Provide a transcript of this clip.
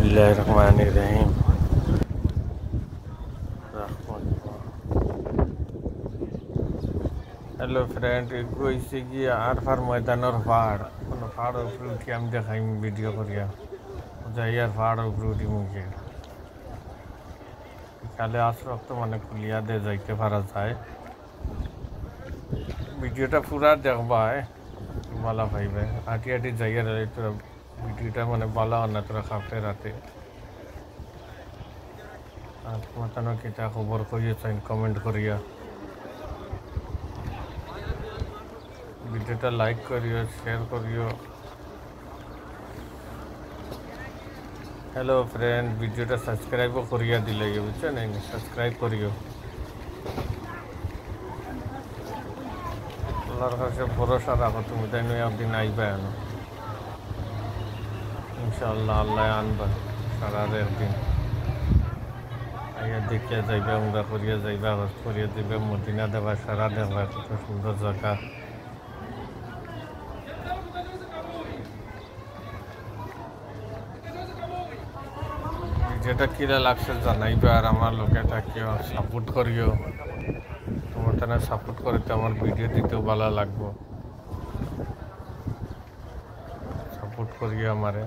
बिस्मिल्लाहिर्रहमानिर्रहीम। Hello friend, কইছে কি আরফার ময়দানের পাহাড় কোনো পাহাড়ের উপরে উঠি আমি দেখাই ভিডিও করিয়া যাই আর পাহাড়ের উপরে উঠি মুখে কালে আসরক তো মানে কুলিয়া দে যাইতে পারা যায়। ভিডিওটা পুরা দেখবাই ভালো পাইবে। আটি আটি যাইয়া তোরা ভিডিওটা মানে ভালো না তোরা খাপে রাতে আর মাতানো কিতা খবর করিয়া চাই কমেন্ট করিয়া ভিডিওটা লাইক করিও শেয়ার করিও। হ্যালো ফ্রেন্ড, ভিডিওটা সাবস্ক্রাইবও করিয়া দিলে বুঝছো না, সাবস্ক্রাইব করিও। আল্লাহর কাছে ভরসা রাখো, তুমি তাই নয় একদিন আইবা এনো ইনশাআল্লাহ। আল্লাহ আনবা সারার একদিন আইয়া দেখিয়া যাইবা, উমরা করিয়া যাইবা, হজ করিয়া দিবা, মদিনা দেবা, সারা দেখবা কত সুন্দর জায়গা। যেটা কিরা লাগছে জানাইবা আর আমার লোকে থাকিও, সাপোর্ট করিও। তোমার তারা সাপোর্ট করে তো আমার ভিডিও দিতেও ভালো লাগবো। সাপোর্ট করিও আমারে।